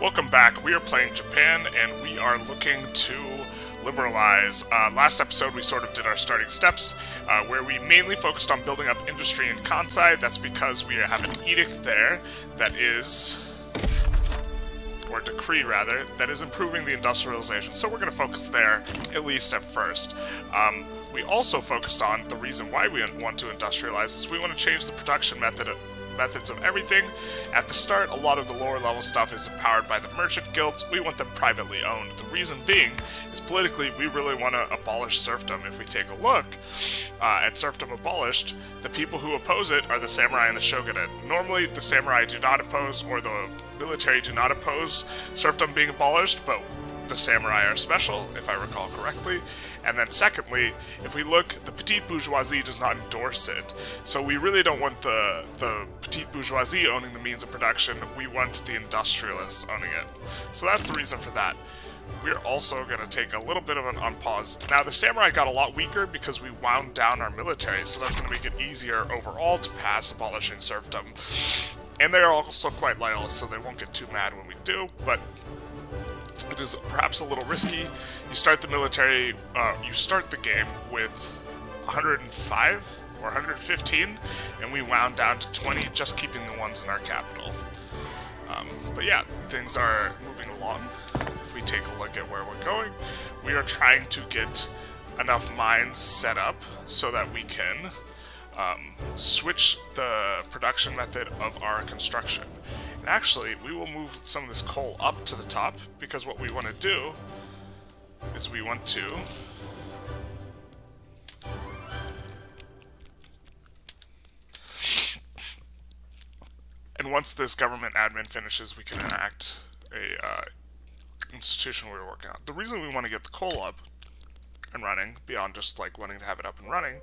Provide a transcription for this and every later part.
Welcome back. We are playing Japan, and we are looking to liberalize. Last episode, we sort of did our starting steps, where we mainly focused on building up industry in Kansai. That's because we have an edict there that is, or decree rather, that is improving the industrialization. So we're going to focus there, at least at first. We also focused on the reason why we want to industrialize is we want to change the production methods of everything. At the start, a lot of the lower level stuff is empowered by the merchant guilds. We want them privately owned. The reason being is politically we really want to abolish serfdom. If we take a look at serfdom abolished, the people who oppose it are the samurai and the shogunate. Normally the samurai do not oppose, or the military do not oppose serfdom being abolished, but the samurai are special, if I recall correctly. And then secondly, if we look, the petite bourgeoisie does not endorse it. So we really don't want the petite bourgeoisie owning the means of production, we want the industrialists owning it. So that's the reason for that. We're also going to take a little bit of an unpause. Now the samurai got a lot weaker because we wound down our military, so that's going to make it easier overall to pass abolishing serfdom. And they're also quite loyal, so they won't get too mad when we do, but it is perhaps a little risky. You start the military, you start the game with 105 or 115, and we wound down to 20, just keeping the ones in our capital. But yeah, things are moving along. If we take a look at where we're going, we are trying to get enough mines set up so that we can switch the production method of our construction. And actually, we will move some of this coal up to the top, because what we want to do is we want to and once this government admin finishes, we can enact a institution we were working on. The reason we want to get the coal up and running, beyond just like wanting to have it up and running,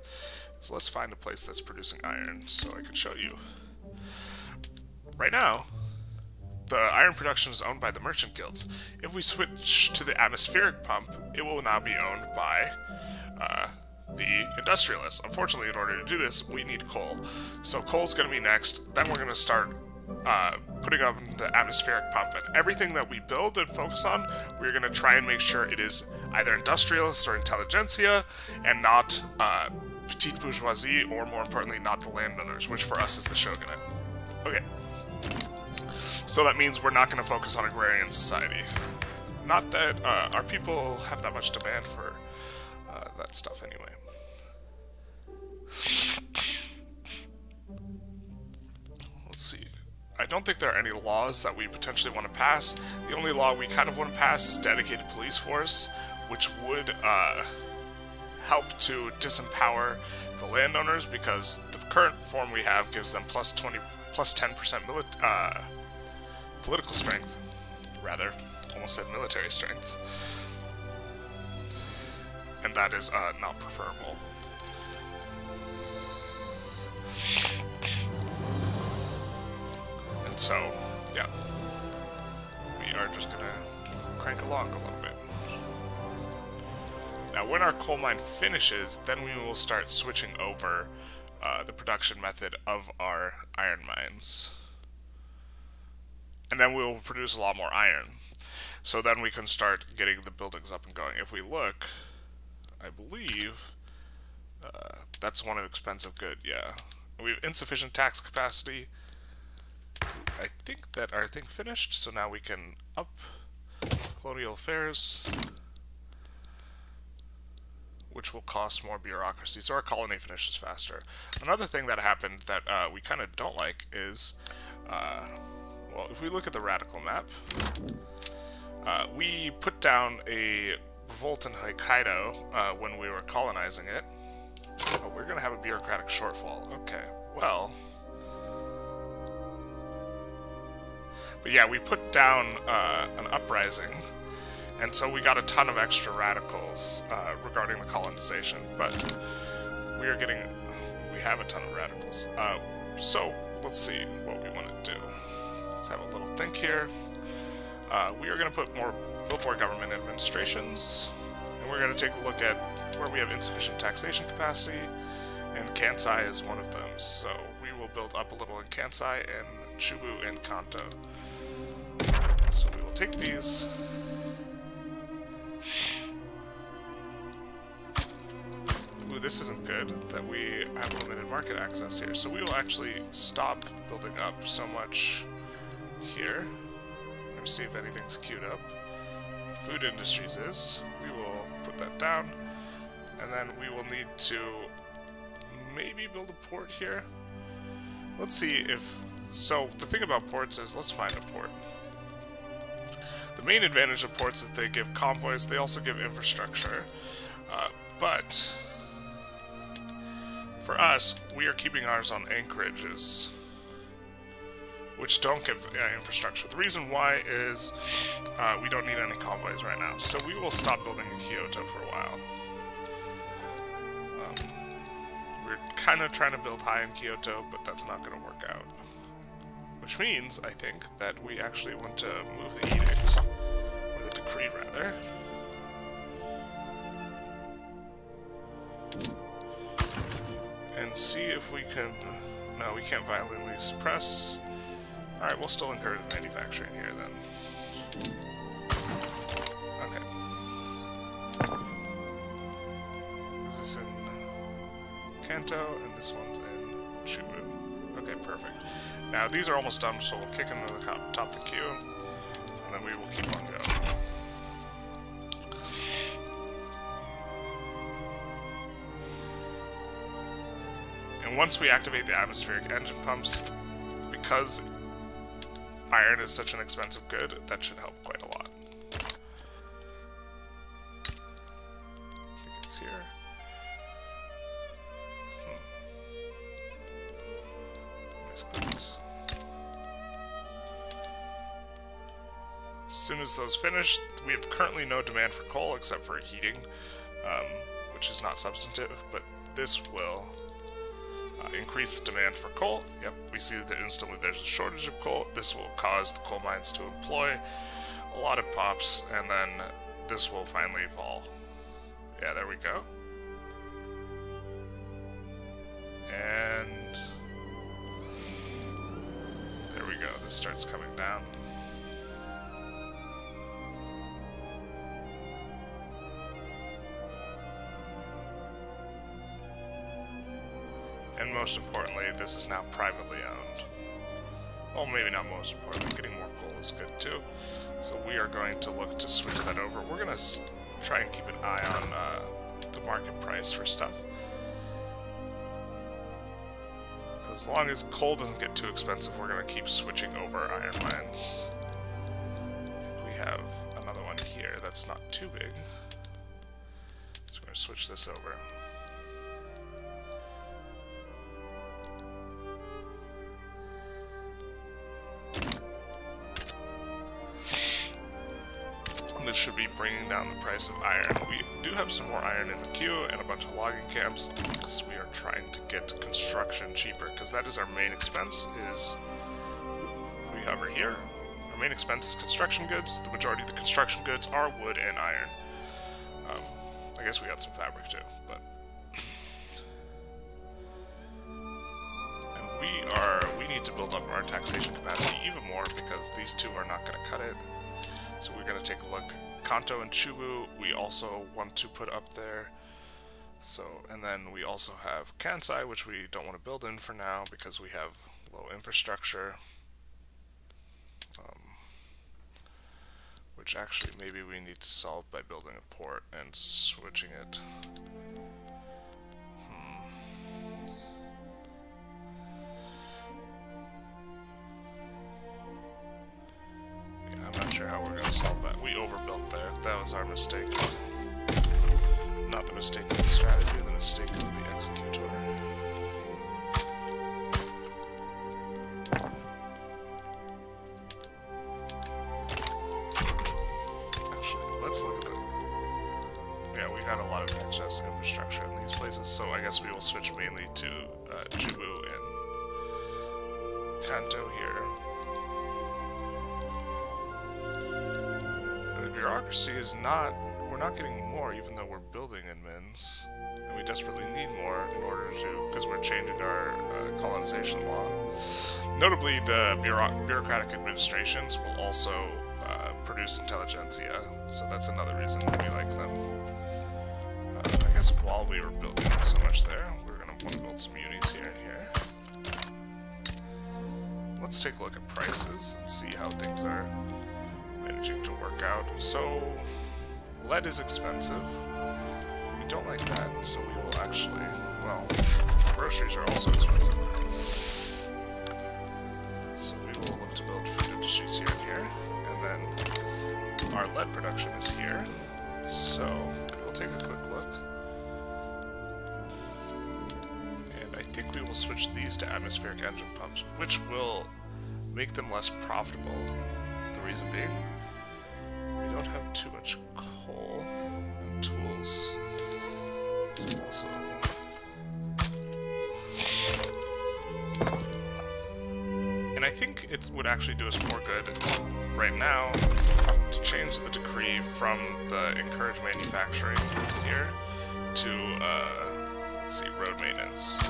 is let's find a place that's producing iron so I can show you. Right now, the iron production is owned by the merchant guilds. If we switch to the atmospheric pump, it will now be owned by the industrialists. Unfortunately, in order to do this, we need coal. So coal's going to be next. Then we're going to start putting up the atmospheric pump. And everything that we build and focus on, we're going to try and make sure it is either industrialists or intelligentsia, and not petite bourgeoisie, or more importantly, not the landowners, which for us is the shogunate. Okay. So that means we're not going to focus on agrarian society. Not that our people have that much demand for that stuff anyway. Let's see. I don't think there are any laws that we potentially want to pass. The only law we kind of want to pass is dedicated police force, which would help to disempower the landowners, because the current form we have gives them plus 10% political strength, rather, almost said military strength, and that is not preferable. And so, yeah, we are just gonna crank along a little bit. Now, when our coal mine finishes, then we will start switching over the production method of our iron mines. And then we will produce a lot more iron. So then we can start getting the buildings up and going. If we look, I believe that's one expensive good, yeah. We have insufficient tax capacity. I think that our thing finished, so now we can up colonial affairs, which will cost more bureaucracy, so our colony finishes faster. Another thing that happened that we kind of don't like is, well, if we look at the radical map, we put down a revolt in Hokkaido when we were colonizing it. Oh, we're going to have a bureaucratic shortfall. Okay, well. But yeah, we put down an uprising, and so we got a ton of extra radicals regarding the colonization, but we have a ton of radicals. So, let's see what we want to do. Let's have a little think here. We are going to build more government administrations, and we're going to take a look at where we have insufficient taxation capacity, and Kansai is one of them. So we will build up a little in Kansai, and Chubu, and Kanto. So we will take these. Ooh, this isn't good, that we have limited market access here. So we will actually stop building up so much here. We're going to see if anything's queued up. Food industries is. We will put that down. And then we will need to maybe build a port here. Let's see if... So, the thing about ports is, let's find a port. The main advantage of ports is they give convoys, they also give infrastructure. But... for us, we are keeping ours on anchorages, which don't give infrastructure. The reason why is we don't need any convoys right now, so we will stop building in Kyoto for a while. We're kind of trying to build high in Kyoto, but that's not going to work out. Which means, I think, that we actually want to move the edict, or the decree rather. And see if we can... No, we can't violently suppress. Alright, we'll still encourage manufacturing here then. Okay. Is this in Kanto, and this one's in Chubu. Okay, perfect. Now, these are almost done, so we'll kick them to the top of the queue, and then we will keep on going. And once we activate the atmospheric engine pumps, because iron is such an expensive good, that should help quite a lot. I think it's here. Misclicked. As soon as those finish, we have currently no demand for coal except for heating, which is not substantive, but this will increase demand for coal. Yep, we see that instantly there's a shortage of coal. This will cause the coal mines to employ a lot of pops, and then this will finally fall. Yeah, there we go. And there we go, this starts coming down. And most importantly, this is now privately owned. Well, maybe not most importantly, getting more coal is good too. So we are going to look to switch that over. We're going to try and keep an eye on the market price for stuff. As long as coal doesn't get too expensive, we're going to keep switching over iron mines. I think we have another one here that's not too big. So we're going to switch this over. This should be bringing down the price of iron. We do have some more iron in the queue and a bunch of logging camps because we are trying to get construction cheaper, because that is our main expense. Is we hover here, our main expense is construction goods. The majority of the construction goods are wood and iron. I guess we got some fabric too, but and we need to build up our taxation capacity even more because these two are not going to cut it. So we're going to take a look. Kanto and Chubu, we also want to put up there. So, and then we also have Kansai, which we don't want to build in for now because we have low infrastructure. Which actually maybe we need to solve by building a port and switching it. I'm not sure how we're going to solve that. We overbuilt there. That was our mistake. Not the mistake of the strategy, the mistake of the executor. Actually, let's look at the... Yeah, we got a lot of excess infrastructure in these places, so I guess we will switch mainly to Chubu and Kanto here. The bureaucracy is not, we're not getting more even though we're building in Mins, and we desperately need more in order to, because we're changing our colonization law. Notably, the bureaucratic administrations will also produce Intelligentsia, so that's another reason we like them. I guess while we were building so much there, we're going to want to build some unis here and here. Let's take a look at prices and see how things are managing to work out. So, lead is expensive. We don't like that, so we will actually, well, groceries are also expensive. So we will look to build food industries here and here, and then our lead production is here. So we'll take a quick look. And I think we will switch these to atmospheric engine pumps, which will make them less profitable. The reason being, we don't have too much coal and tools. Also, and I think it would actually do us more good right now to change the decree from the encourage manufacturing here to, let's see, road maintenance.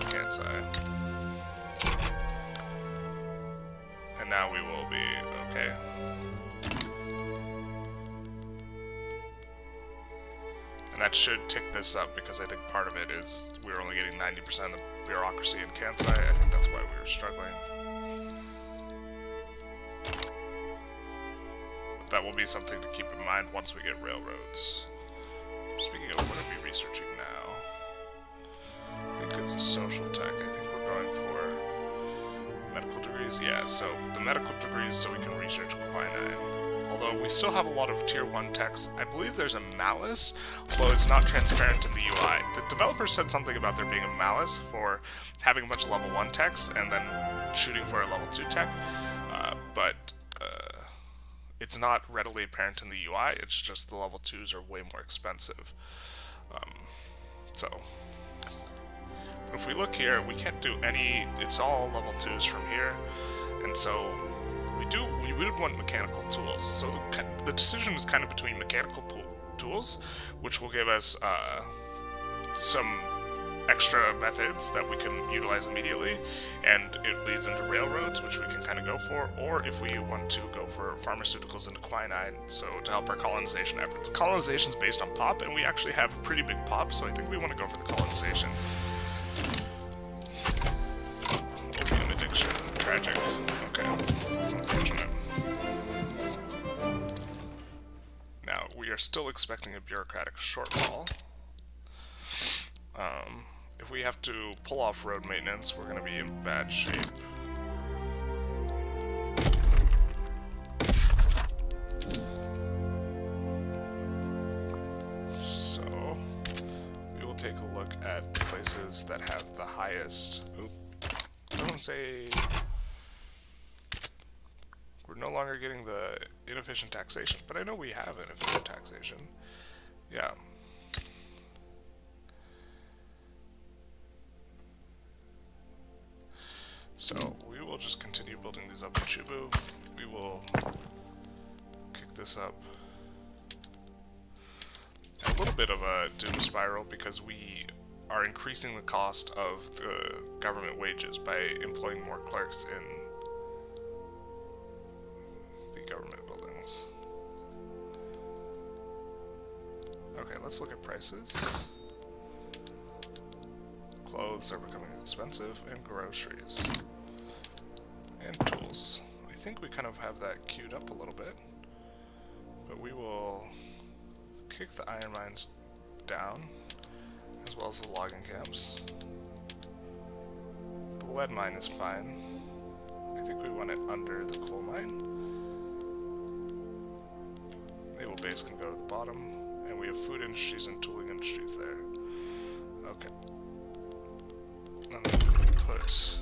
Can't say. And now we will be okay. And that should tick this up, because I think part of it is we're only getting 90% of the bureaucracy in Kansai. I think that's why we were struggling. But that will be something to keep in mind once we get railroads. Speaking of, what are we researching now? I think it's a social tech. I think we're going for medical degrees. Yeah, so the medical degrees so we can research quinine. Although we still have a lot of tier 1 techs. I believe there's a malice, although it's not transparent in the UI. The developer said something about there being a malice for having a bunch of level 1 techs and then shooting for a level 2 tech, but it's not readily apparent in the UI. It's just the level 2s are way more expensive. But if we look here, we can't do any, it's all level 2s from here, and so we would want mechanical tools. So the decision is kind of between mechanical tools, which will give us some extra methods that we can utilize immediately, and it leads into railroads, which we can kind of go for, or if we want to go for pharmaceuticals into quinine, so to help our colonization efforts. Colonization is based on pop, and we actually have a pretty big pop, so I think we want to go for the colonization. Opium addiction, tragic. Okay, that's unfortunate. Now, we are still expecting a bureaucratic shortfall. If we have to pull off road maintenance, we're going to be in bad shape. So, we will take a look at places that have the highest... Oop, don't say... We're no longer getting the inefficient taxation, but I know we have inefficient taxation. Yeah. So, we will just continue building these up in Chubu. We will kick this up. A little bit of a doom spiral, because we are increasing the cost of the government wages by employing more clerks in the government buildings. Okay, let's look at prices. Clothes are becoming expensive, and groceries. And tools. I think we kind of have that queued up a little bit. But we will kick the iron mines down, as well as the logging camps. The lead mine is fine. I think we want it under the coal mine. Naval base can go to the bottom, and we have food industries and tooling industries there. Okay. And then we put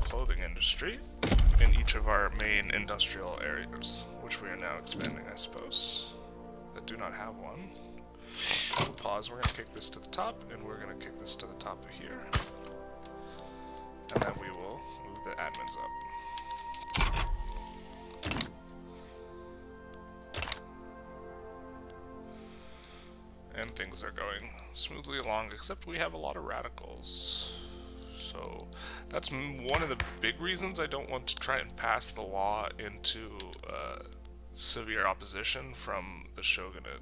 clothing industry in each of our main industrial areas, which we are now expanding, I suppose, that do not have one. We'll pause. We're going to kick this to the top, and we're going to kick this to the top of here. And then we will move the admins up. And things are going smoothly along, except we have a lot of radicals. So that's one of the big reasons I don't want to try and pass the law into severe opposition from the Shogunate.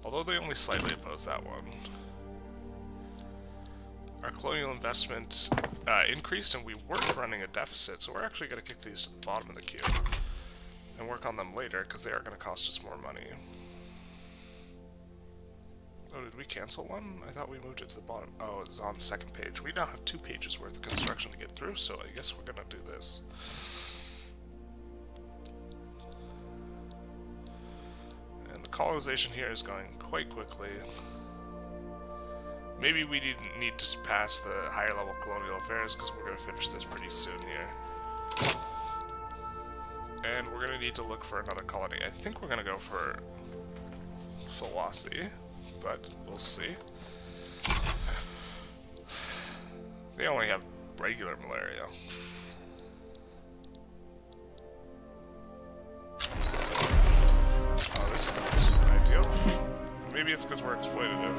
Although they only slightly oppose that one. Our colonial investment increased, and we weren't running a deficit, so we're actually going to kick these to the bottom of the queue and work on them later, because they are going to cost us more money. Oh, did we cancel one? I thought we moved it to the bottom. Oh, it's on the second page. We now have 2 pages worth of construction to get through, so I guess we're going to do this. And the colonization here is going quite quickly. Maybe we didn't need to pass the higher level colonial affairs because we're going to finish this pretty soon here. And we're going to need to look for another colony. I think we're going to go for Sulawesi, but we'll see. They only have regular malaria. Oh, this isn't ideal. Maybe it's because we're exploitative.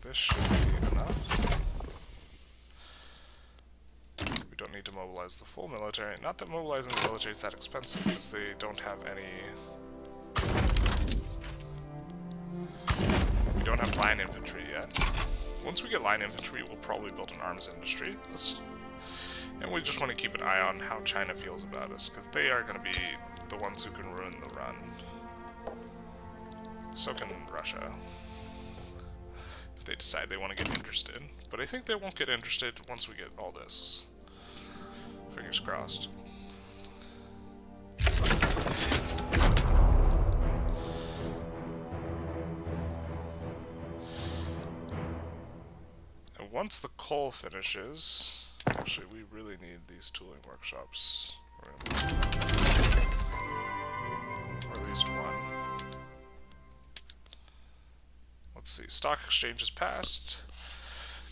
This should be enough. We don't need to mobilize the full military. Not that mobilizing the military is that expensive, because they don't have any... We don't have line infantry yet. Once we get line infantry, we'll probably build an arms industry. And we just want to keep an eye on how China feels about us, because they are going to be the ones who can ruin the run. So can Russia. They decide they want to get interested, but I think they won't get interested once we get all this. Fingers crossed. And once the coal finishes, actually we really need these tooling workshops. Or at least one. Let's see, stock exchange is passed,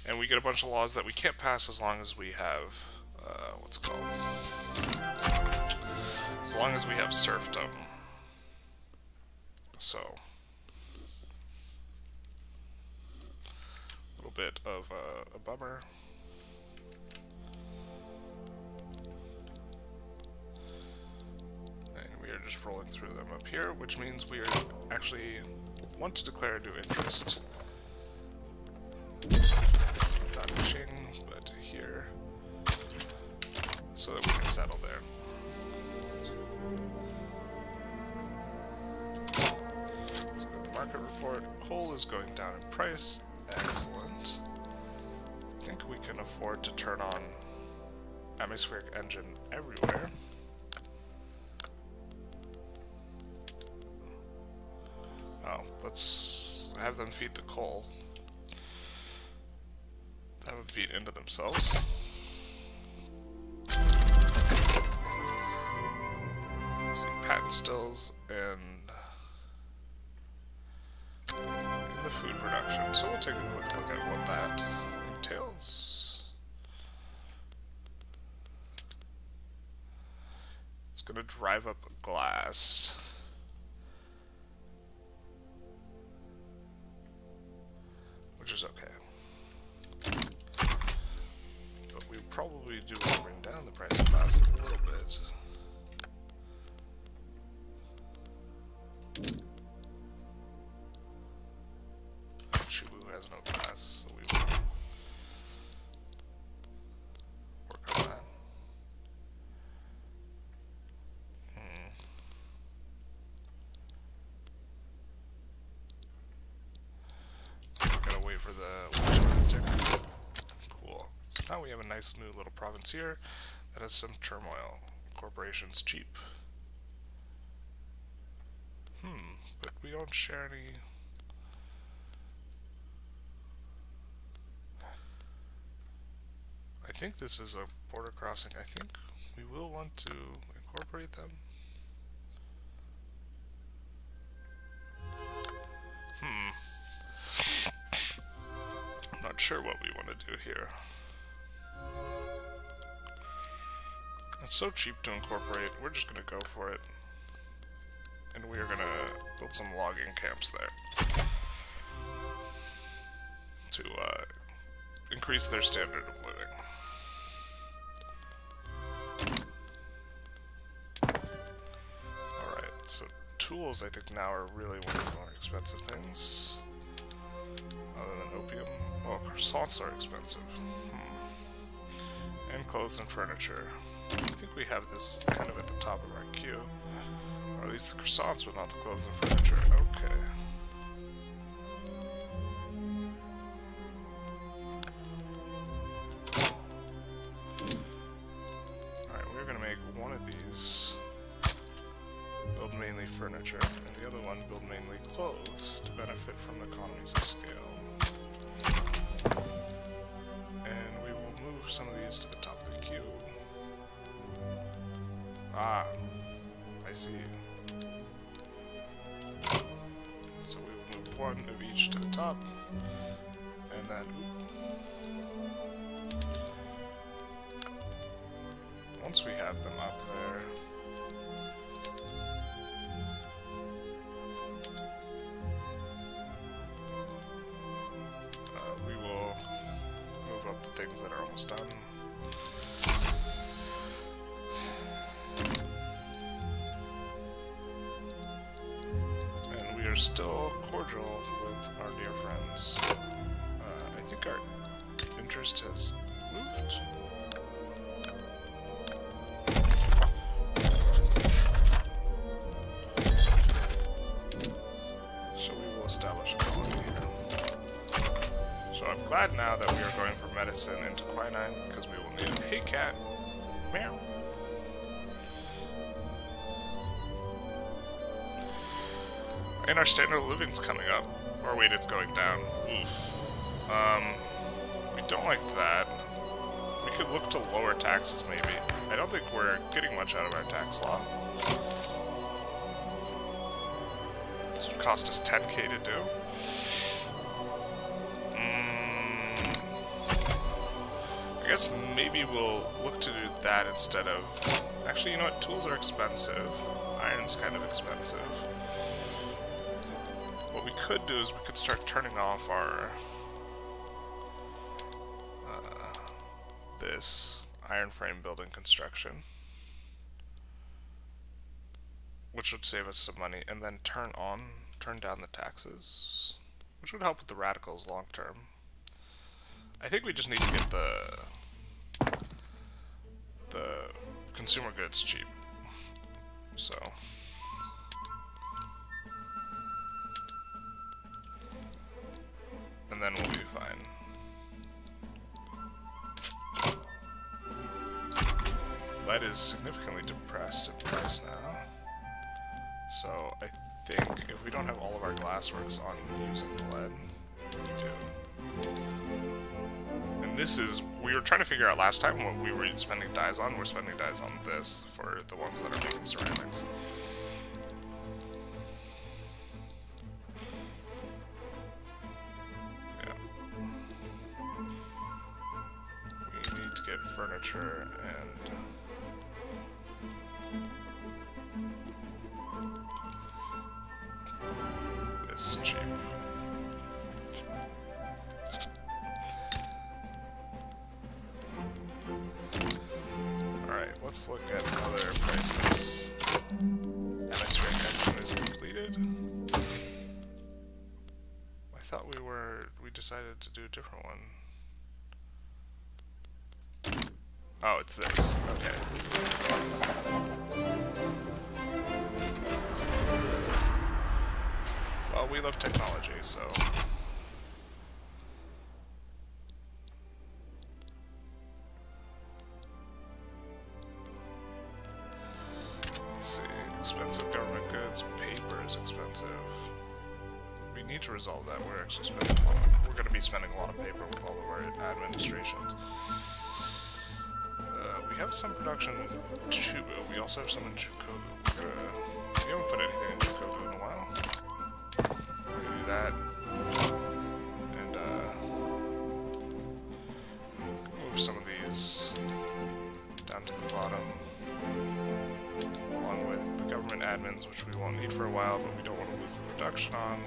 and we get a bunch of laws that we can't pass as long as we have, what's it called? As long as we have serfdom. So, a little bit of a bummer. And we are just rolling through them up here, which means we are actually... want to declare a new interest. Not in Qing, but here. So that we can settle there. So look at the market report. Coal is going down in price. Excellent. I think we can afford to turn on atmospheric engine everywhere. Oh, let's have them feed the coal. Have them feed into themselves. Let's see, patent stills and in the food production. So we'll take a quick look at what that entails. It's going to drive up glass. Which is okay. But we probably do want to bring down the price of glass a little bit. Chibu has no glass, so we will work on that. For the tick. Cool. So now we have a nice new little province here that has some turmoil. Corporations cheap. But we don't share any. I think this is a border crossing. I think we will want to incorporate them. Not sure what we want to do here. It's so cheap to incorporate, we're just going to go for it. And we are going to build some logging camps there. to increase their standard of living. Alright, so tools I think now are really one of the more expensive things. Other than opium. Oh, croissants are expensive. And clothes and furniture. I think we have this kind of at the top of our queue. Or at least the croissants, but not the clothes and furniture. Okay. Alright, we're gonna make one of these build mainly furniture, and the other one build mainly clothes to benefit from economies of scale. And we will move some of these to the top of the queue. Ah, I see. So we will move one of each to the top, and then once we have them up there, we will move up the things that are almost done. And we are still cordial with our dear friends. I think our interest has moved. So we will establish a colony here. So I'm glad now that we are going for medicine into quinine, because we will need it. Hey cat! Meow! And our standard of living's coming up. Or wait, it's going down. Oof. We don't like that. We could look to lower taxes, maybe. I don't think we're getting much out of our tax law. This would cost us 10k to do. I guess maybe we'll look to do that instead of... Actually, you know what? Tools are expensive. Iron's kind of expensive. What we could do is we could start turning off our... this iron frame building construction. Which would save us some money, and then turn down the taxes. Which would help with the radicals long term. I think we just need to get the consumer goods cheap. So... and then we'll be fine. Lead is significantly depressed in price now. So I think if we don't have all of our glassworks on using lead, we do. And this is, we were trying to figure out last time what we were spending dyes on. We're spending dyes on this for the ones that are making ceramics. Get furniture and this cheap. Alright, let's look at other prices. Atmospheric engine is completed. I thought we decided to do a different one. Oh, it's this. Okay. Well, we love technology, so... Let's see. Expensive government goods. Paper is expensive. We need to resolve that. We're actually spending a lot of... We're going to be spending a lot of paper with all of our administrations. We have some production in Chubu. We also have some in Chukoku. We haven't put anything in Chukoku in a while. We're gonna do that. And, move some of these down to the bottom. Along with the government admins, which we won't need for a while, but we don't want to lose the production on.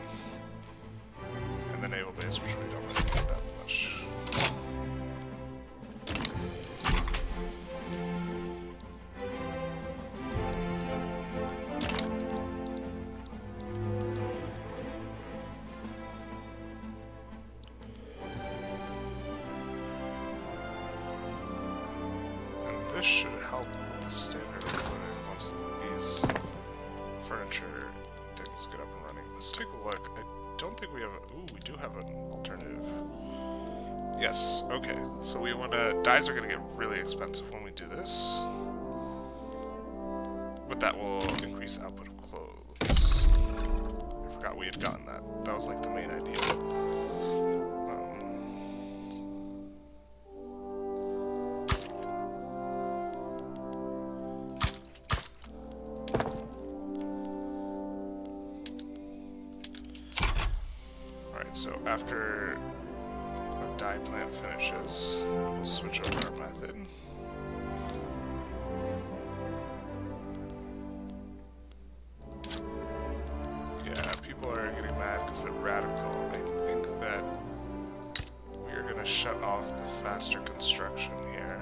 And the naval base, which we don't really get that much. And this should help the standard of living once these furniture things get up and running. Let's take a look. I don't think we have a... Ooh, we do have an alternative. Yes, okay. So we want to... Dyes are going to get really expensive when we do this. But that will increase the output of clothes. I forgot we had gotten that. That was like the main idea. So after our dye plant finishes, we'll switch over our method. Yeah, people are getting mad because they're radical. I think that we're going to shut off the faster construction here.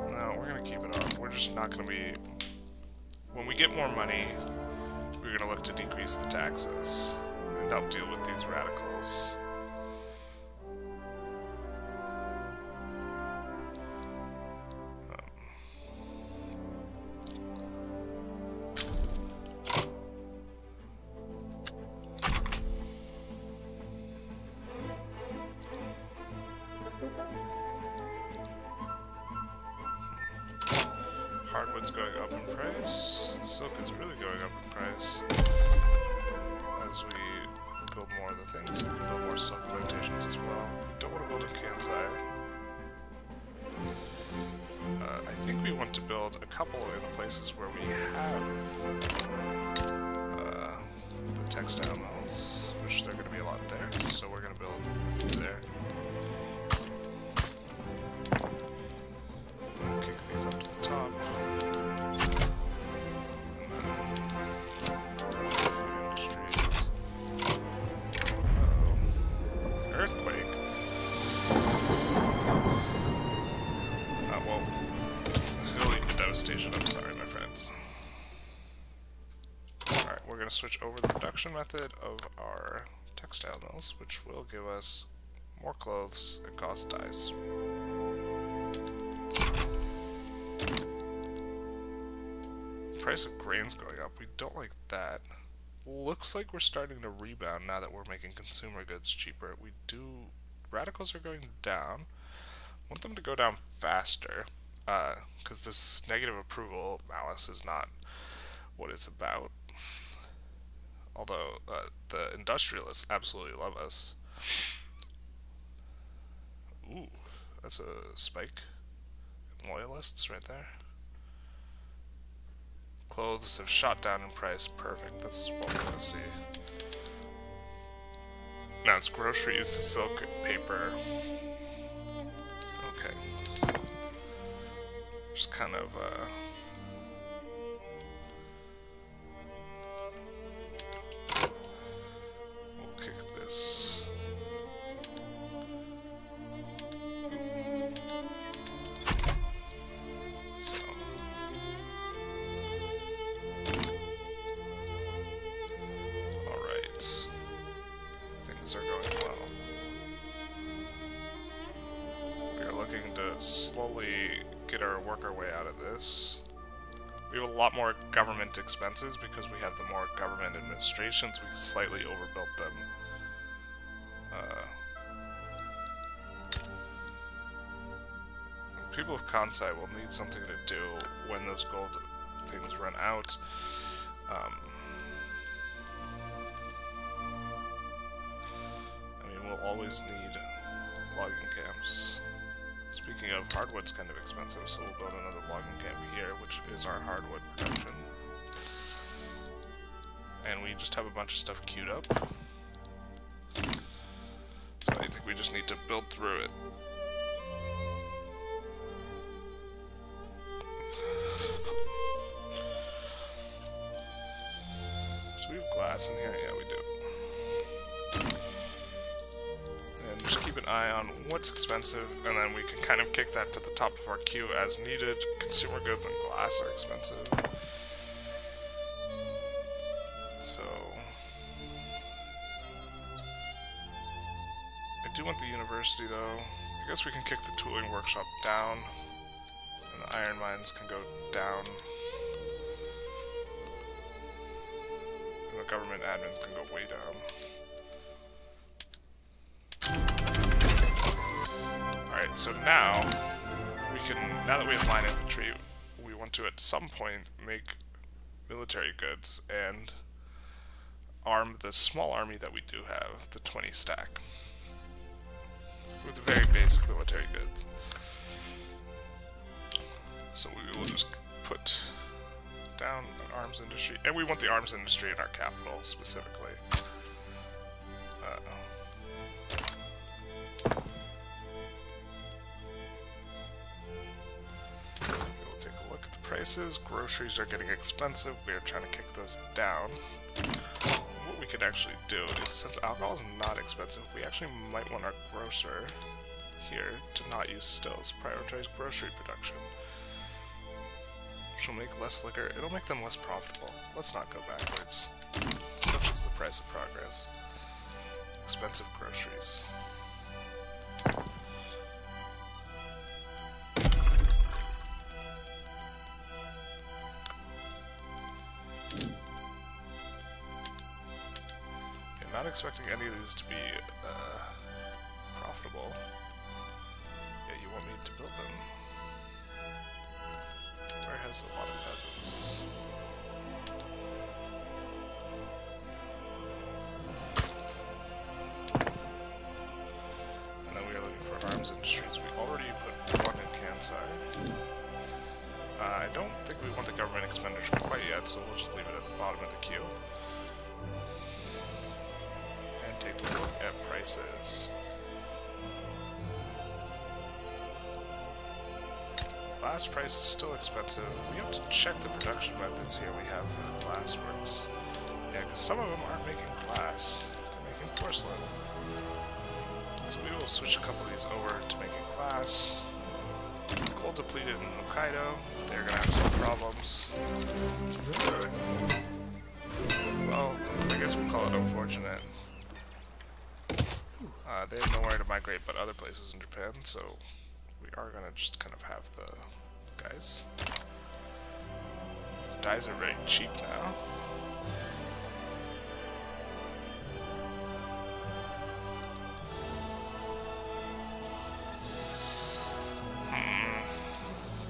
No, we're going to keep it on. We're just not going to be... When we get more money, we're going to look to decrease the taxes and help deal with these radicals. Hardwood's going up in price. Silk is really going up in price. As we build more of the things, we can build more silk plantations as well. We don't want to build a Kansai. I think we want to build a couple in the places where we have the textile mills, which there are going to be a lot there, so we're going to build a few there. We'll kick these up to the top. I'm sorry, my friends. Alright, we're going to switch over the production method of our textile mills, which will give us more clothes and cost dyes. Price of grain's going up. We don't like that. Looks like we're starting to rebound now that we're making consumer goods cheaper. Radicals are going down. Want them to go down faster. Because this negative approval malice is not what it's about. Although, the Industrialists absolutely love us. Ooh, that's a spike. Loyalists right there. Clothes have shot down in price. Perfect, that's what we're gonna see. Now it's groceries, silk, paper. Okay. Just kind of, we'll kick this. So. Alright. Things are going well. We are looking to slowly work our way out of this. We have a lot more government expenses because we have the more government administrations. We can slightly overbuild them. People of Kansai will need something to do when those gold things run out. I mean, we'll always need logging camps. Speaking of, hardwood's kind of expensive, so we'll build another logging camp here, which is our hardwood production. And we just have a bunch of stuff queued up. So I think we just need to build through it. Do we have glass in here? Yeah, we do. an eye on what's expensive, and then we can kind of kick that to the top of our queue as needed. Consumer goods and glass are expensive. So I do want the university though. I guess we can kick the tooling workshop down, and the iron mines can go down. And the government admins can go way down. Alright, so now we can, now that we have line infantry, we want to at some point make military goods and arm the small army that we do have, the 20 stack, with very basic military goods. So we will just put down an arms industry, and we want the arms industry in our capital specifically. We'll take a look at the prices. Groceries are getting expensive. We are trying to kick those down. What we could actually do is, since alcohol is not expensive, we actually might want our grocer here to not use stills. Prioritize grocery production. Which will make less liquor. It'll make them less profitable. Let's not go backwards. Such is the price of progress. Expensive groceries. Not expecting any of these to be profitable. Yeah, you want me to build them. Where has a lot of peasants? And then we are looking for arms industries. We already put one in Kansai. I don't think we want the government expenditure quite yet, so we'll just leave it at the bottom of the queue. Take a look at prices. Glass price is still expensive. We have to check the production methods here we have for the glass works. Yeah, because some of them aren't making glass. They're making porcelain. So we will switch a couple of these over to making glass. Coal depleted in Hokkaido. They're going to have some problems. Well, I guess we'll call it unfortunate. They have nowhere to migrate but other places in Japan, so we are gonna just kind of have the guys. Dyes are very cheap now.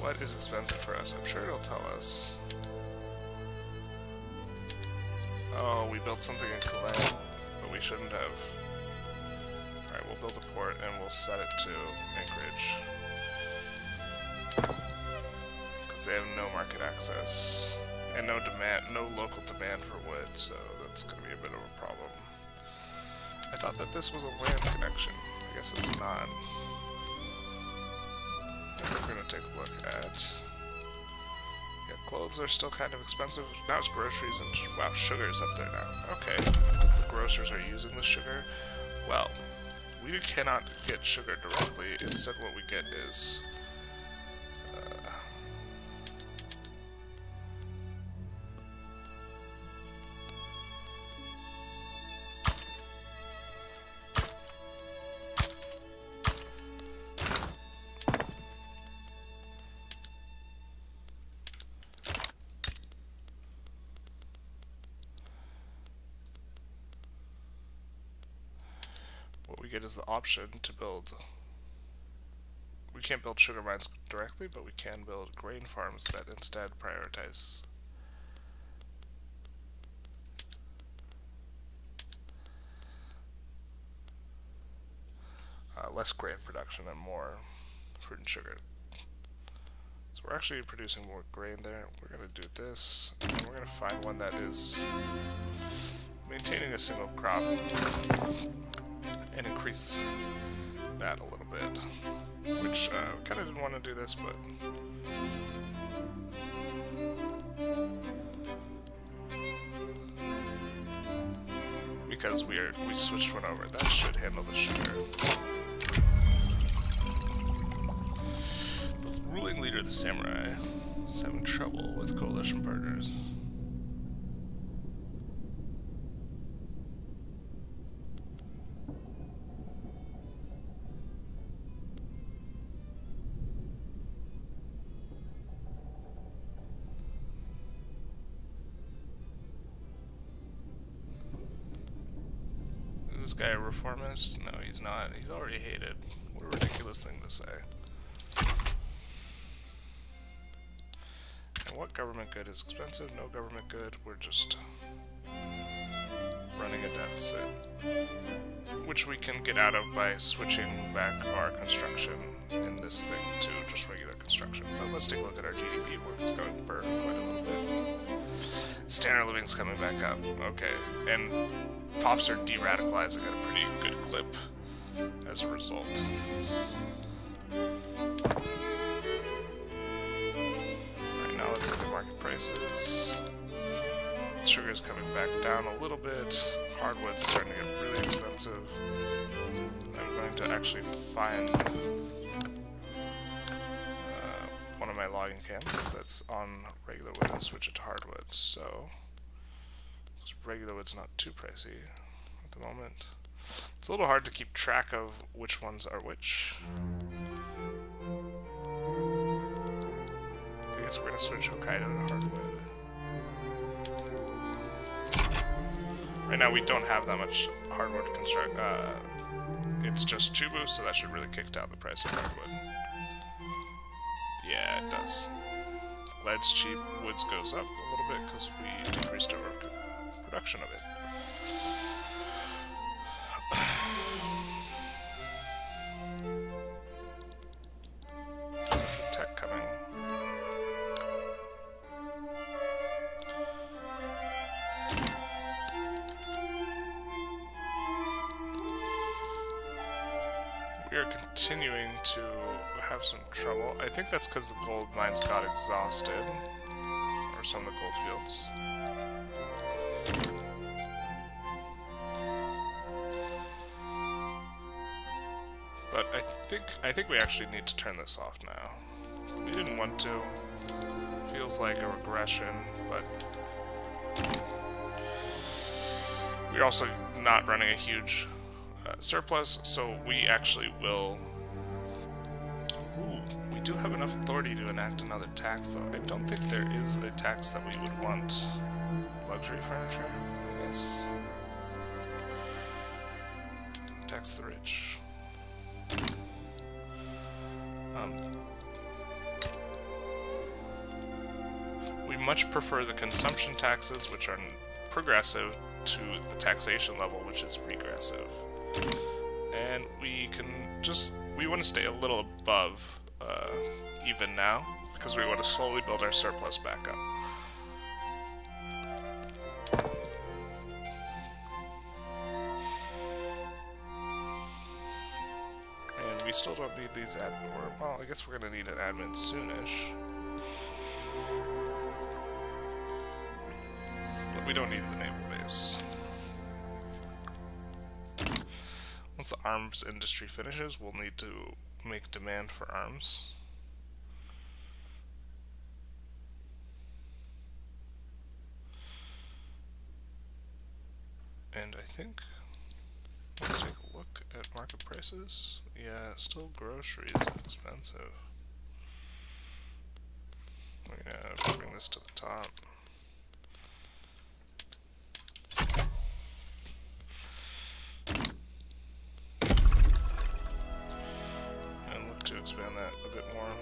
What is expensive for us? I'm sure it'll tell us. Oh, we built something in Calais, but we shouldn't have. Alright, we'll build a port and we'll set it to Anchorage. Because they have no market access. And no demand, no local demand for wood, so that's going to be a bit of a problem. I thought that this was a land connection. I guess it's not. We're going to take a look at... Yeah, clothes are still kind of expensive. Now it's groceries and... Wow, sugar's up there now. Okay, if the grocers are using the sugar, well... We cannot get sugar directly. Instead, what we get is get is the option to build. We can't build sugar mines directly, but we can build grain farms that instead prioritize. Less grain production and more fruit and sugar. So we're actually producing more grain there. We're going to do this, and we're going to find one that is maintaining a single crop and increase that a little bit, which we kind of didn't want to do this, but because we switched one over, that should handle the sugar. the samurai is having trouble with coalition partners. Is this guy a reformist? No, he's not. He's already hated. What a ridiculous thing to say. And what government good is expensive? No government good. We're just running a deficit. Which we can get out of by switching back our construction in this thing to just regular construction. But let's take a look at our GDP, where it's going to burn quite a little bit. Standard living's coming back up. Okay. And pops are de-radicalizing at a pretty good clip as a result. Right now, let's look at market prices. Sugar's coming back down a little bit. Hardwood's starting to get really expensive. I'm going to actually find one of my logging camps that's on regular wood and switch it to hardwood. So, because regular wood's not too pricey at the moment. It's a little hard to keep track of which ones are which. I guess we're going to switch Hokkaido to hardwood. Right now we don't have that much hardwood construct. It's just Chubu, so that should really kick down the price of hardwood. Yeah, it does. Lead's cheap, woods goes up a little bit because we decreased our production of it. What's the tech coming? We are continuing to have some trouble. I think that's because the gold mines got exhausted, or some of the gold fields. But I think we actually need to turn this off now. We didn't want to. Feels like a regression, but we're also not running a huge surplus, so we actually will. Ooh, we do have enough authority to enact another tax, though. I don't think there is a tax that we would want. Luxury furniture, I guess. Tax the rich. We much prefer the consumption taxes, which are progressive, to the taxation level, which is regressive. And we can just, we want to stay a little above even now, because we want to slowly build our surplus back up. And we still don't need these well, I guess we're going to need an admin soonish. But we don't need the naval base. Once the arms industry finishes, we'll need to make demand for arms. And I think, let's take a look at market prices. Yeah, still groceries expensive. Yeah, bring this to the top. And look to expand that a bit more.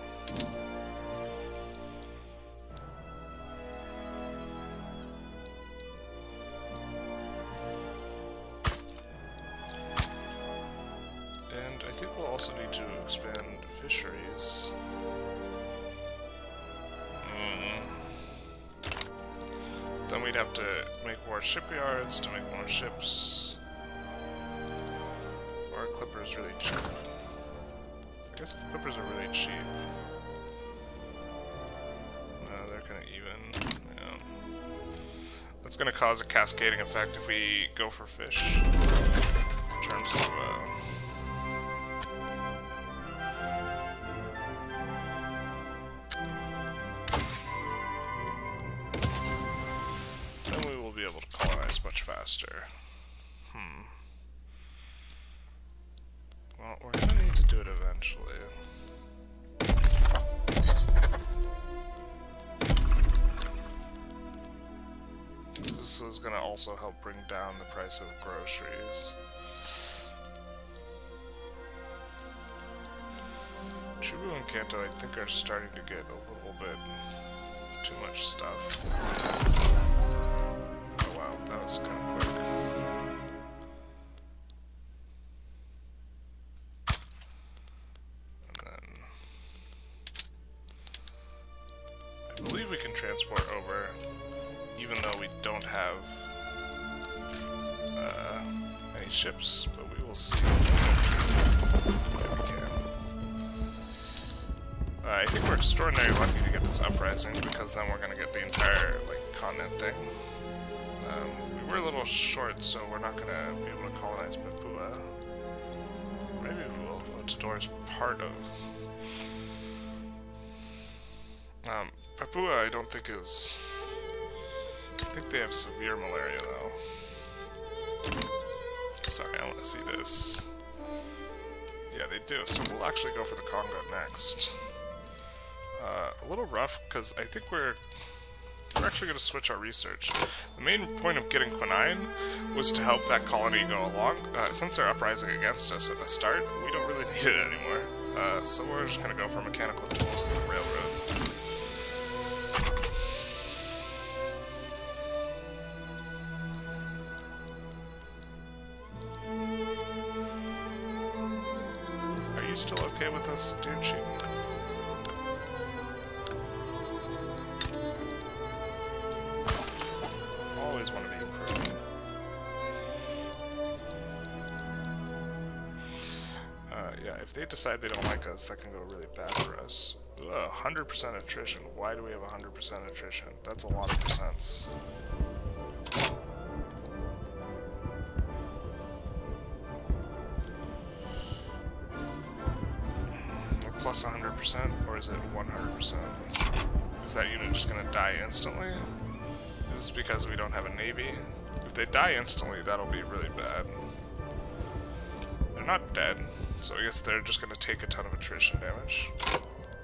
And I think we'll also need to expand fisheries. Then we'd have to make more shipyards to make more ships. Or clippers really cheap. I guess if clippers are really cheap. No, they're kind of even. Yeah. That's going to cause a cascading effect if we go for fish. In terms of much faster. Well, we're gonna need to do it eventually. This is gonna also help bring down the price of groceries. Chubu and Kanto, I think, are starting to get a little bit too much stuff. Oh wow, that was kind of quick. And then I believe we can transport over, even though we don't have any ships, but we will see. Yeah, we can. I think we're extraordinarily lucky to get this uprising, because then we're going to get the entire, like, continent thing. We were a little short, so we're not going to be able to colonize Papua. Maybe we will. Otador's part of... Papua, I don't think is... I think they have severe malaria, though. Sorry, I want to see this. Yeah, they do, so we'll actually go for the Congo next. A little rough, because I think we're actually going to switch our research. The main point of getting Quinine was to help that colony go along. Since they're uprising against us at the start, we don't really need it anymore. So we're just going to go for mechanical tools and railroads. Are you still okay with us, dude? Sheep? Always want to be improved. Yeah, if they decide they don't like us, that can go really bad for us. 100% attrition. Why do we have 100% attrition? That's a lot of percents. Plus 100%, or is it 100%? Is that unit just gonna die instantly? Is this because we don't have a navy? If they die instantly, that'll be really bad. They're not dead, so I guess they're just gonna take a ton of attrition damage.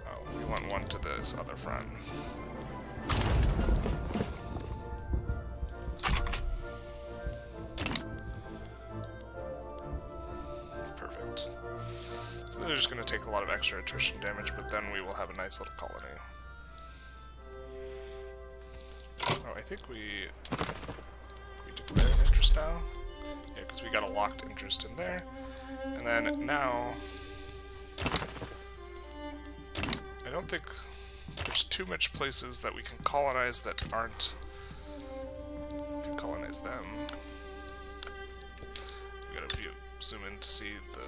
Oh, we want one to this other front. Perfect. So they're just gonna take a lot of extra attrition damage, but then we will have a nice little colony. Oh, I think we declare an interest now. Yeah, because we got a locked interest in there. And then now, I don't think there's too much places that we can colonize that aren't. We can colonize them. We gotta zoom in to see the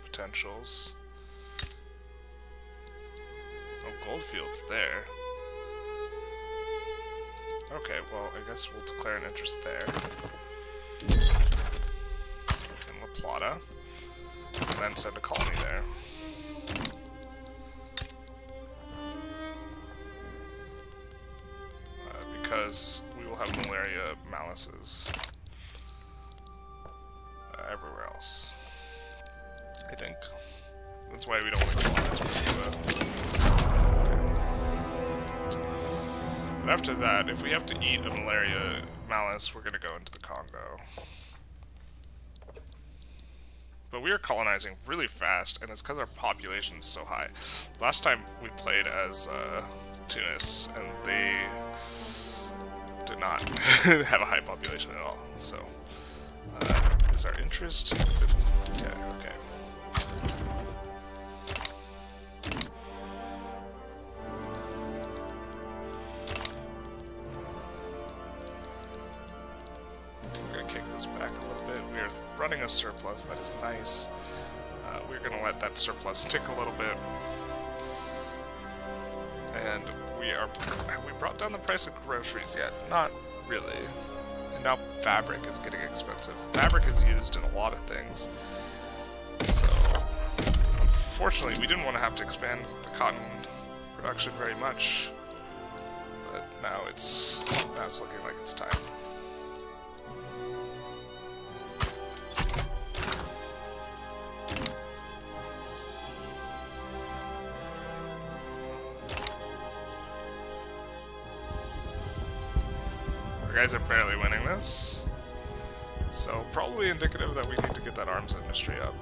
potentials. Oh, Goldfield's there. Okay, well, I guess we'll declare an interest there. In La Plata. And then send a colony there. Because we will have malaria malices everywhere else. I think. That's why we don't want to colonize Papua. But after that, if we have to eat a malaria malice, we're going to go into the Congo. But we are colonizing really fast, and it's because our population is so high. Last time we played as Tunis, and they did not have a high population at all. So, is our interest? Yeah, okay. Back a little bit. We are running a surplus, that is nice. We're going to let that surplus tick a little bit. And have we brought down the price of groceries yet? Not really. And now fabric is getting expensive. Fabric is used in a lot of things. So, unfortunately, we didn't want to have to expand the cotton production very much. But now it's looking like it's time. Our guys are barely winning this. So probably indicative that we need to get that arms industry up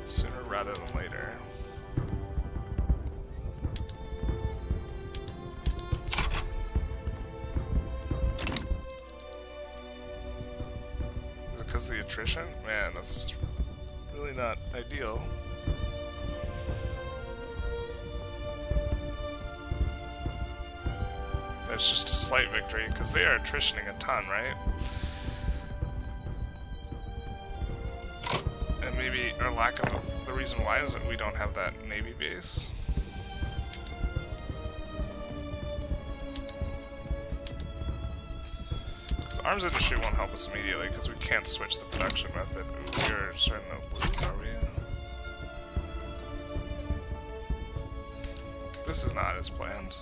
sooner rather than later. Is it because of the attrition? Man, that's really not ideal. That's just a slight victory, because they are attritioning a ton, right? And maybe our lack of... the reason why is that we don't have that Navy base. Because the arms industry won't help us immediately, because we can't switch the production method. Ooh, we are starting to lose, are we? This is not as planned.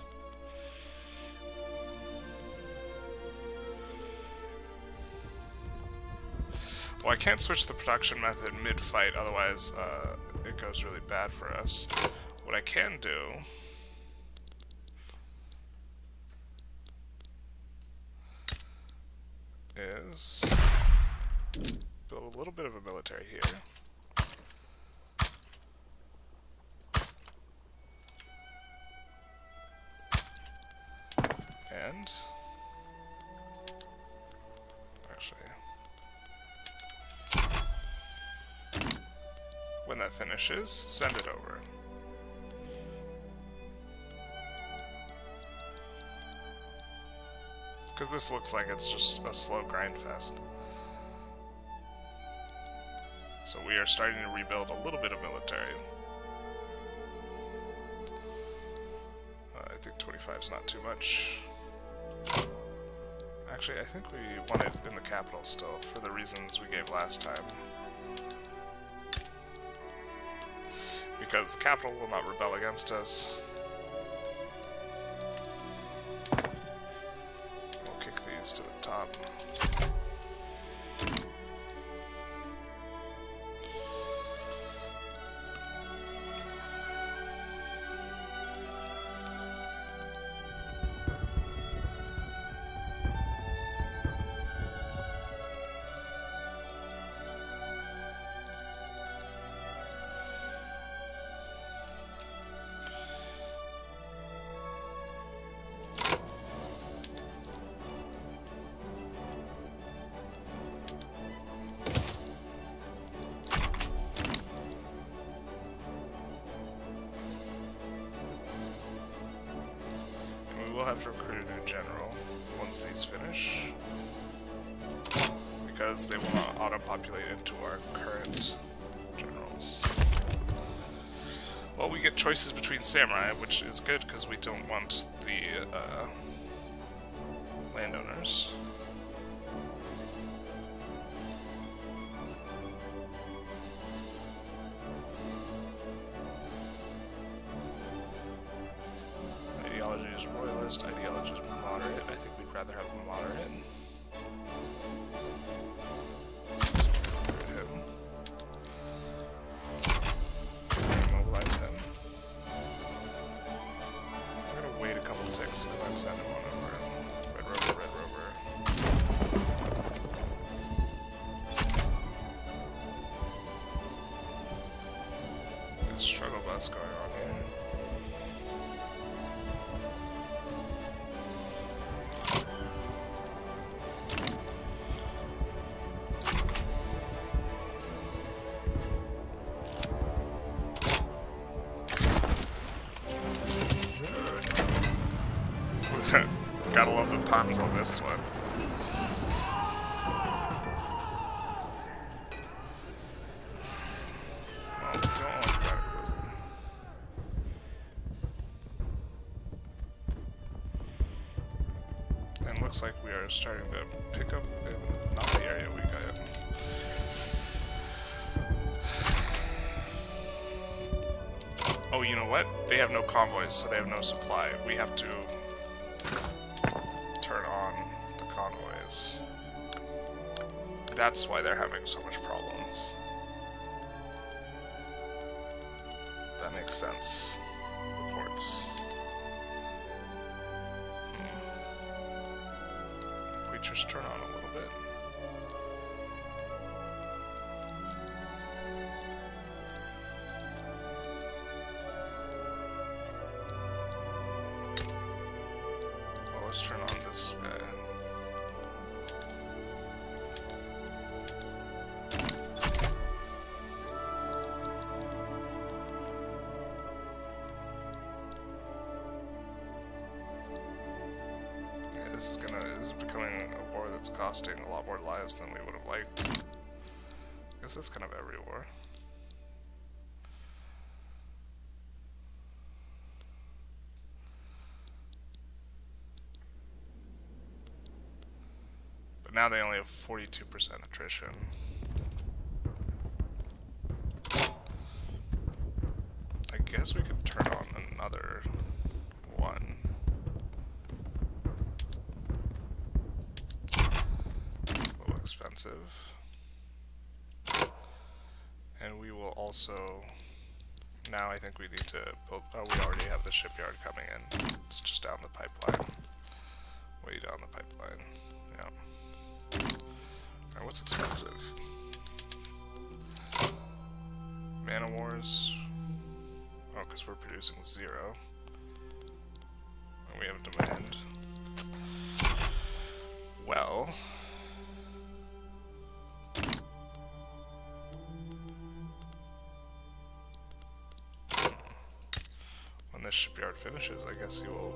Well, I can't switch the production method mid-fight, otherwise it goes really bad for us. What I can do is build a little bit of a military here. And actually, when that finishes, send it over. Because this looks like it's just a slow grind fest. So we are starting to rebuild a little bit of military. I think 25 is not too much. Actually, I think we want it in the capital still, for the reasons we gave last time. Because the capital will not rebel against us. We'll kick these to the top. We'll have to recruit a new general once these finish, because they will not auto-populate into our current generals. Well, we get choices between samurai, which is good because we don't want the landowners. Ideology is royalist, ideology is moderate. I think we'd rather have a moderate. Mobilize him. I'm gonna wait a couple ticks and then send him on over. Red Rover, Red Rover. There's a struggle bus going on here. Gotta love the puns on this one. Oh, we don't want to cataclysm. And looks like we are starting to pick up in not the area we got in. Oh, you know what? They have no convoys, so they have no supply. We have to turn on the convoys. That's why they're having so much problems. That makes sense. Reports. features turn on a little bit. Well, let's turn on this guy. This is becoming a war that's costing a lot more lives than we would have liked. I guess that's kind of every war. But now they only have 42% attrition. I guess we could turn on another one. Expensive, and we will also now I think we need to build, oh, we already have the shipyard coming in, it's just down the pipeline, way down the pipeline. Yeah. Alright, what's expensive? Man o' Wars. Oh, because we're producing 0 and we have demand. Well, when this shipyard finishes, I guess you will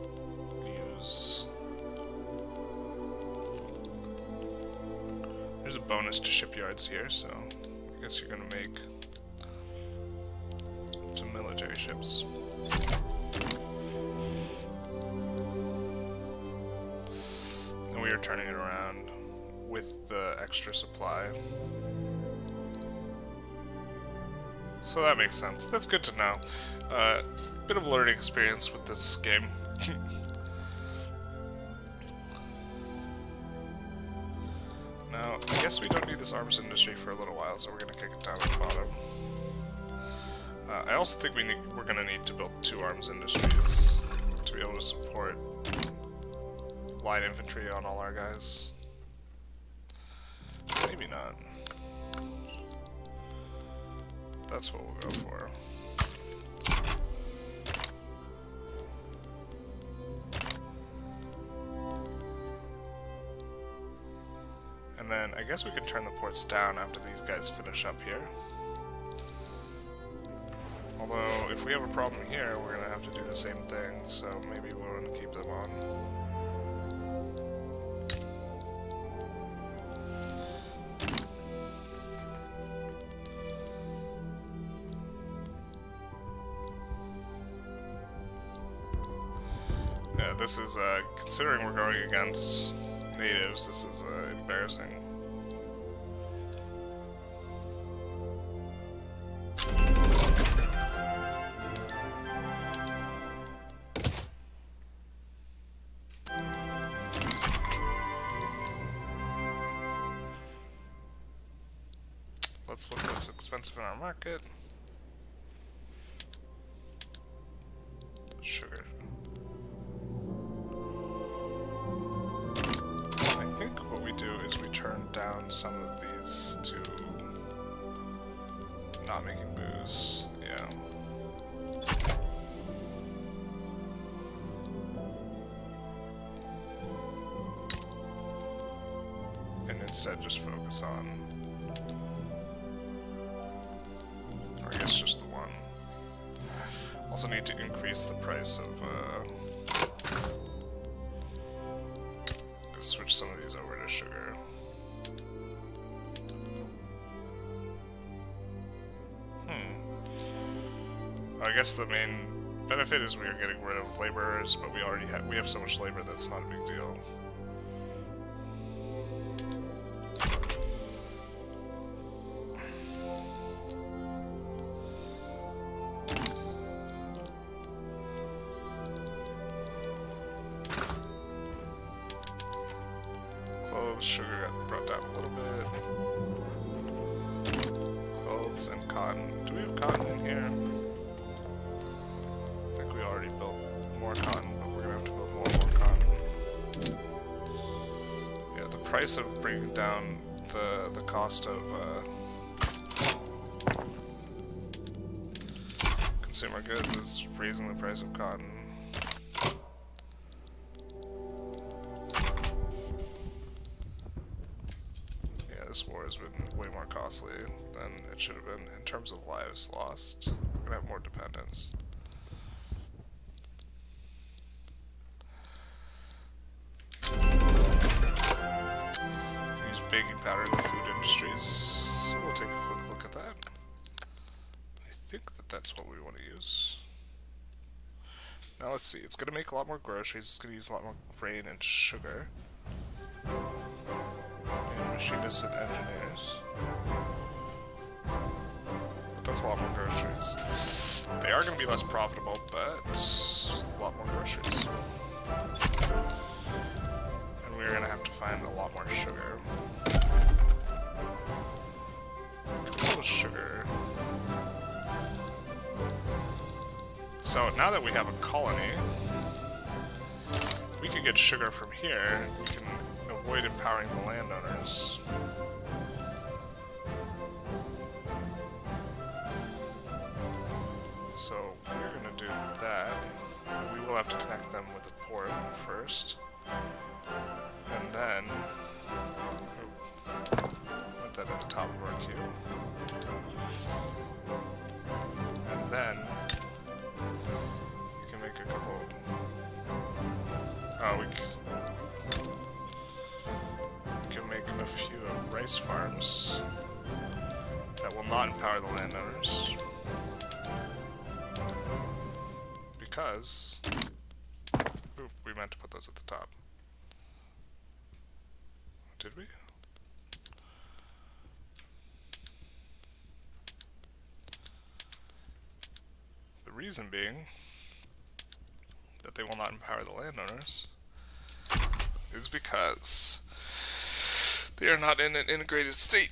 use... There's a bonus to shipyards here, so I guess you're gonna make some military ships. And we are turning it around with the extra supply. So that makes sense. That's good to know. Bit of a learning experience with this game. Now, I guess we don't need this arms industry for a little while, so we're going to kick it down at the bottom. I also think we're going to need to build 2 arms industries to be able to support light infantry on all our guys. Maybe not. That's what we'll go for. And then I guess we could turn the ports down after these guys finish up here. Although, if we have a problem here, we're going to have to do the same thing, so maybe we'll want to keep them on. Yeah, this is, considering we're going against natives, this is embarrassing. Let's look what's expensive in our market. Sugar. I think what we do is we turn down some of these to not making booze. Yeah. And instead just focus on, or I guess just the one. Also need to increase the price of, switch some of these over to sugar. I guess the main benefit is we are getting rid of laborers, but we have so much labor that's not a big deal. Clothes, sugar got brought down a little bit. Clothes and cotton. Do we have cotton in here? I think we already built more cotton, but we're gonna have to build more cotton. Yeah, the price of bringing down the cost of consumer goods is raising the price of cotton. Yeah, this war has been way more costly than it should have been in terms of lives lost. We're gonna have more dependence. Use baking powder in the food industries, so we'll take a quick look at that. I think that that's what we want to use. Now let's see, it's going to make a lot more groceries, it's going to use a lot more grain and sugar. And machinists and engineers. But that's a lot more groceries. They are going to be less profitable, but a lot more groceries. And we're going to have to find a lot more sugar. A little sugar. So now that we have a colony, if we could get sugar from here, we can avoid empowering the landowners. So we're going to do that. We will have to connect them with a port first. And then... put that at the top of our queue. And then... we can make a couple... oh, we can make a few rice farms that will not empower the landowners. Because... oop, we meant to put those at the top. Did we? The reason being that they will not empower the landowners is because they are not in an integrated state,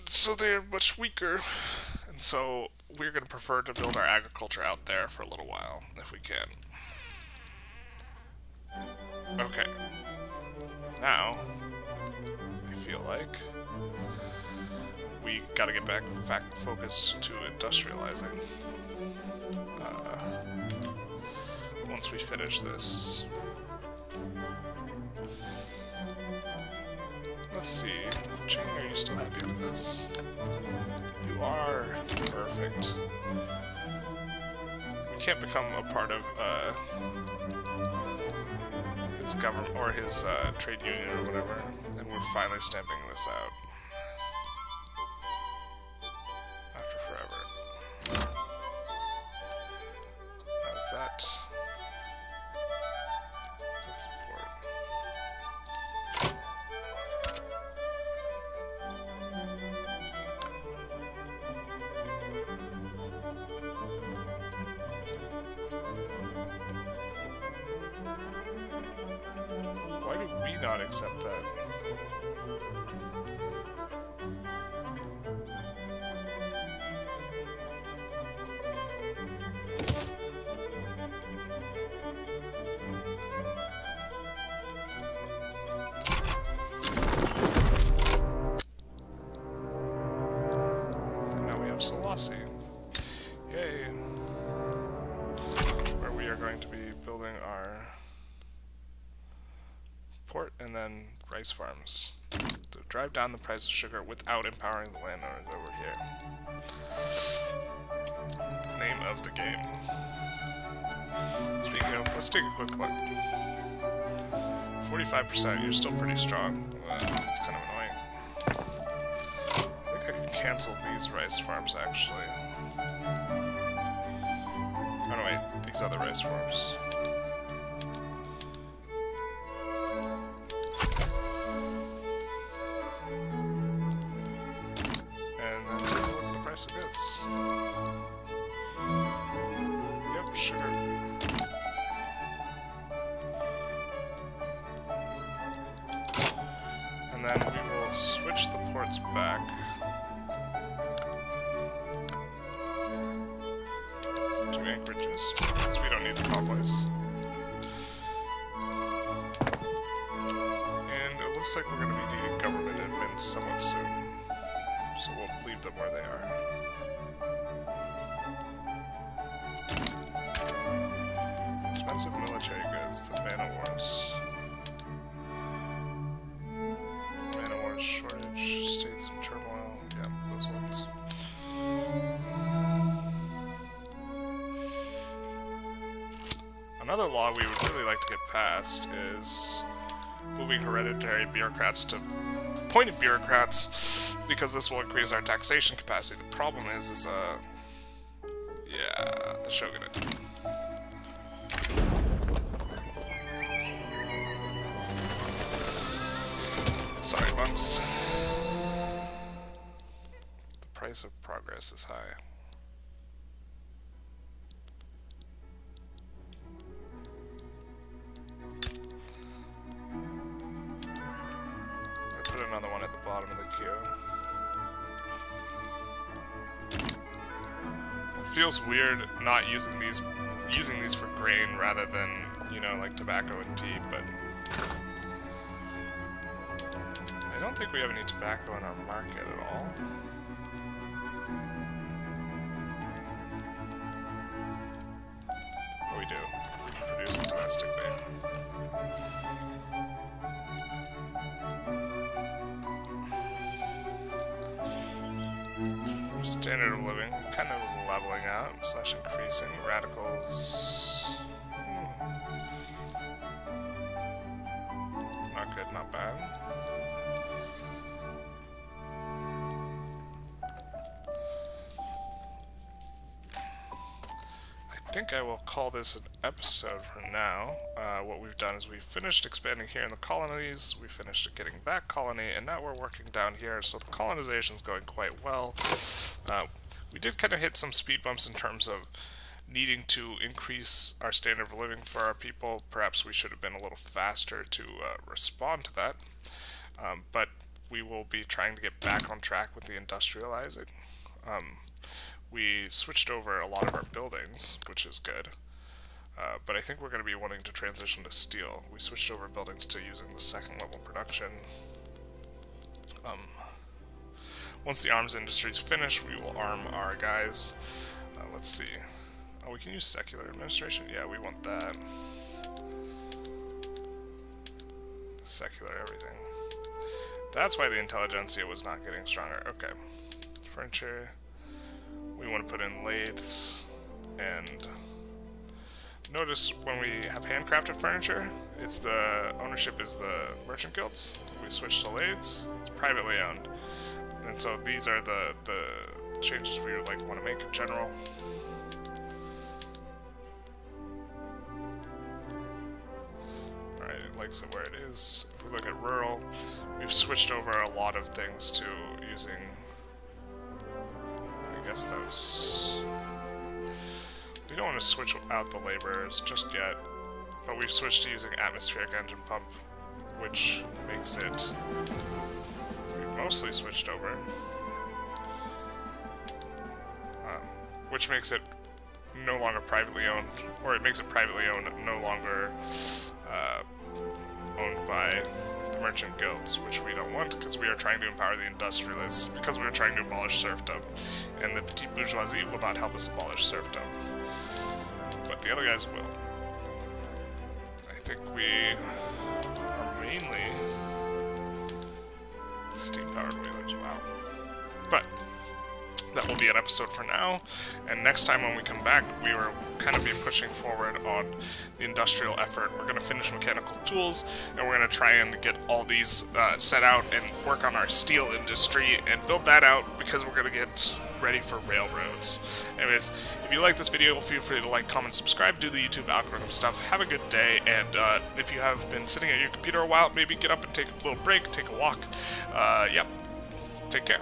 so they are much weaker, and so we're going to prefer to build our agriculture out there for a little while, if we can. Okay. Now, I feel like we gotta get back focused to industrializing. Once we finish this. Let's see. Ching, are you still happy with this? You are. Perfect. We can't become a part of his government or his trade union or whatever, and we're finally stamping this out. After forever. How's that? That's support. Why do we not accept that? Yay! Where we are going to be building our port and then rice farms to drive down the price of sugar without empowering the landowners over here. The name of the game. Speaking of, let's take a quick look. 45%, you're still pretty strong. It's kind of annoying. I think I can cancel these rice farms actually. Oh no, wait, these other rice farms. And then take a look at the price of goods. Yep, sugar. And then we will switch the ports back. To anchorages, because we don't need the convoys. And it looks like we're going to be needing end somewhat soon. So we'll leave them where they are. Expensive military goods, the man-of-wars. Man-of-wars shortage, states in turmoil, yeah, those ones. Another law we would really like to get passed is moving hereditary bureaucrats to appointed bureaucrats, because this will increase our taxation capacity. The problem is yeah, the Shogunate. Sorry, monks. The price of progress is high. I put another one at the bottom of the queue. It feels weird not using these for grain rather than, you know, like tobacco and tea, but I don't think we have any tobacco in our market at all. Oh, we do. We can produce it domestically. Standard of living, kind of leveling out, slash increasing. Radicals. Not good, not bad. I think I will call this an episode for now. What we've done is we've finished expanding here in the colonies, we finished getting that colony, and now we're working down here, so the colonization is going quite well. We did kind of hit some speed bumps in terms of needing to increase our standard of living for our people. Perhaps we should have been a little faster to respond to that, but we will be trying to get back on track with the industrializing. We switched over a lot of our buildings, which is good, but I think we're going to be wanting to transition to steel. We switched over buildings to using the second level production. Once the arms industry is finished, we will arm our guys. Let's see. Oh, we can use secular administration? Yeah, we want that. Secular everything. That's why the Intelligentsia was not getting stronger. Okay. Furniture. We want to put in lathes, and notice when we have handcrafted furniture, it's the ownership is the merchant guilds. We switch to lathes, it's privately owned, and so these are the changes we would want to make in general. Alright, it likes it where it is. If we look at rural, we've switched over a lot of things to using. I guess that's... We don't want to switch out the laborers just yet, but we've switched to using atmospheric engine pump, which makes it... We've mostly switched over. Which makes it no longer privately owned, or it makes it privately owned, no longer owned by the merchant guilds, which we don't want, because we are trying to empower the industrialists, because we are trying to abolish serfdom, and the petite bourgeoisie will not help us abolish serfdom, but the other guys will. I think we are mainly steam-powered whalers, wow. But that will be an episode for now, and next time when we come back, we will kind of be pushing forward on the industrial effort. We're going to finish mechanical tools, and we're going to try and get all these set out and work on our steel industry and build that out, because we're going to get ready for railroads. Anyways, if you like this video, feel free to like, comment, subscribe, do the YouTube algorithm stuff. Have a good day, and if you have been sitting at your computer a while, maybe get up and take a little break, take a walk. Yep. Take care.